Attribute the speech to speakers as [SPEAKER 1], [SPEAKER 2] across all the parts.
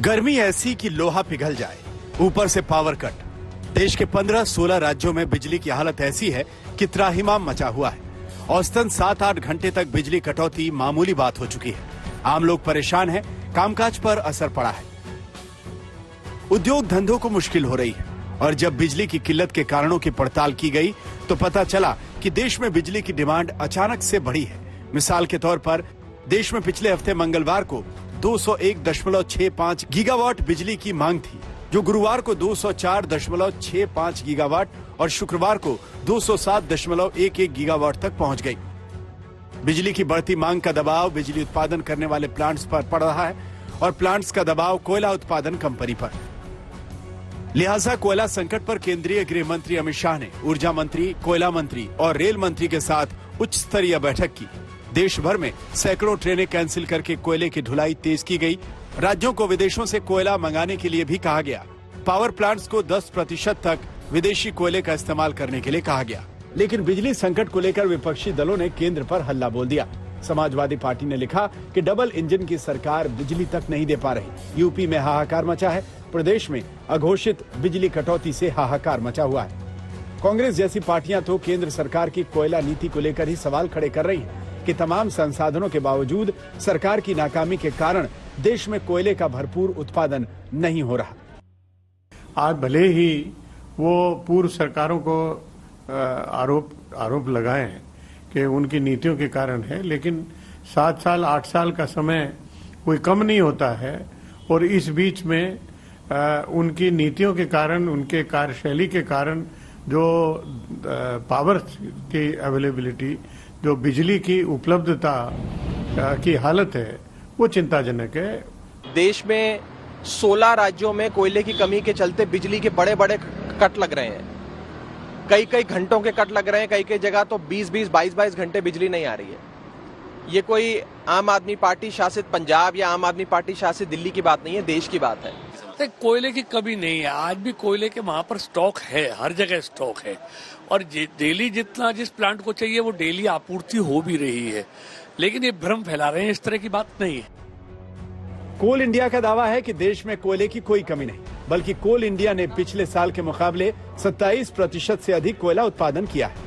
[SPEAKER 1] गर्मी ऐसी कि लोहा पिघल जाए, ऊपर से पावर कट। देश के 15-16 राज्यों में बिजली की हालत ऐसी है कि त्राहिमाम मचा हुआ है। औसतन 7-8 घंटे तक बिजली कटौती मामूली बात हो चुकी है। आम लोग परेशान हैं, कामकाज पर असर पड़ा है, उद्योग धंधों को मुश्किल हो रही है। और जब बिजली की किल्लत के कारणों की पड़ताल की गई तो पता चला कि देश में बिजली की डिमांड अचानक से बढ़ी है। मिसाल के तौर पर देश में पिछले हफ्ते मंगलवार को 201.65 गीगावाट बिजली की मांग थी, जो गुरुवार को 204.65 गीगावाट और शुक्रवार को 207.11 गीगावाट तक पहुंच गई। बिजली की बढ़ती मांग का दबाव बिजली उत्पादन करने वाले प्लांट्स पर पड़ रहा है और प्लांट्स का दबाव कोयला उत्पादन कंपनी पर। लिहाजा कोयला संकट पर केंद्रीय गृह मंत्री अमित शाह ने ऊर्जा मंत्री, कोयला मंत्री और रेल मंत्री के साथ उच्च स्तरीय बैठक की। देश भर में सैकड़ों ट्रेनें कैंसिल करके कोयले की ढुलाई तेज की गई। राज्यों को विदेशों से कोयला मंगाने के लिए भी कहा गया। पावर प्लांट्स को 10% तक विदेशी कोयले का इस्तेमाल करने के लिए कहा गया। लेकिन बिजली संकट को लेकर विपक्षी दलों ने केंद्र पर हल्ला बोल दिया। समाजवादी पार्टी ने लिखा कि डबल इंजन की सरकार बिजली तक नहीं दे पा रही। यूपी में हाहाकार मचा है। प्रदेश में अघोषित बिजली कटौती से हाहाकार मचा हुआ है। कांग्रेस जैसी पार्टियां तो केंद्र सरकार की कोयला नीति को लेकर ही सवाल खड़े कर रही हैं कि तमाम संसाधनों के बावजूद सरकार की नाकामी के कारण देश में कोयले का भरपूर उत्पादन नहीं हो रहा।
[SPEAKER 2] आज भले ही वो पूर्व सरकारों को आरोप लगाए हैं कि उनकी नीतियों के कारण है, लेकिन 7 साल 8 साल का समय कोई कम नहीं होता है। और इस बीच में उनकी नीतियों के कारण, उनके कार्यशैली के कारण जो पावर की अवेलेबिलिटी, जो बिजली की उपलब्धता की हालत है, वो चिंताजनक है। देश
[SPEAKER 3] में 16 राज्यों में कोयले की कमी के चलते बिजली के बड़े बड़े कट लग रहे हैं। कई घंटों के कट लग रहे हैं। कई जगह तो 20-20, 22-22 घंटे बिजली नहीं आ रही है। ये कोई आम आदमी पार्टी शासित पंजाब या आम आदमी पार्टी शासित दिल्ली की बात नहीं है, देश की बात है।
[SPEAKER 4] कोयले की कमी नहीं है, आज भी कोयले के वहां पर स्टॉक है, हर जगह स्टॉक है। और डेली जितना जिस प्लांट को चाहिए वो डेली आपूर्ति हो भी रही है। लेकिन ये भ्रम फैला रहे हैं, इस तरह की बात नहीं है।
[SPEAKER 1] कोल इंडिया का दावा है कि देश में कोयले की कोई कमी नहीं, बल्कि कोल इंडिया ने पिछले साल के मुकाबले 27% से अधिक कोयला उत्पादन किया है।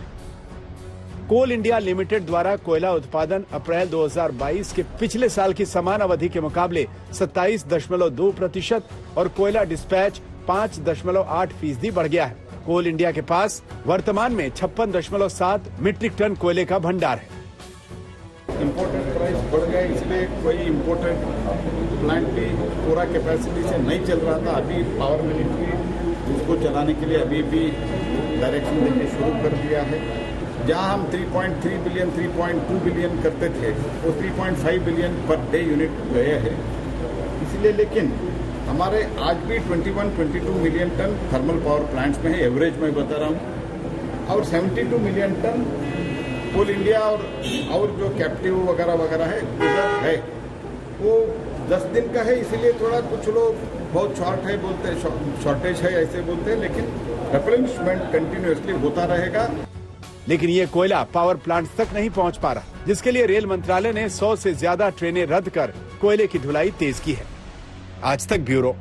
[SPEAKER 1] कोल इंडिया लिमिटेड द्वारा कोयला उत्पादन अप्रैल 2022 के पिछले साल की समान अवधि के मुकाबले 27.2% और कोयला डिस्पैच 5.8% बढ़ गया है। कोल इंडिया के पास वर्तमान में 56.7 मीट्रिक टन कोयले का भंडार है।
[SPEAKER 5] इम्पोर्टेंट प्राइस बढ़ गया, इसलिए कोई इम्पोर्टेंट प्लांट भी पूरा कैपेसिटी से नहीं चल रहा था। अभी पावर मिनिस्ट्री उसको चलाने के लिए अभी भी डायरेक्शन देने शुरू कर दिया है। जहां हम 3.3 बिलियन 3.2 बिलियन करते थे, वो 3.5 बिलियन पर डे यूनिट गए हैं। इसलिए लेकिन हमारे आज भी 21-22 million ton thermal power plants में है, एवरेज में बता रहा हूँ। और 72 मिलियन टन कोल इंडिया और जो कैप्टिव वगैरह है उधर है। वो 10 दिन का है, इसीलिए थोड़ा कुछ लोग बहुत शॉर्ट है बोलते हैं, शॉर्टेज है ऐसे बोलते हैं, लेकिन रिप्लेनिशमेंट कंटिन्यूअसली होता रहेगा।
[SPEAKER 1] लेकिन ये कोयला पावर प्लांट तक नहीं पहुंच पा रहा, जिसके लिए रेल मंत्रालय ने 100 से ज्यादा ट्रेनें रद्द कर कोयले की ढुलाई तेज की है। आज तक ब्यूरो।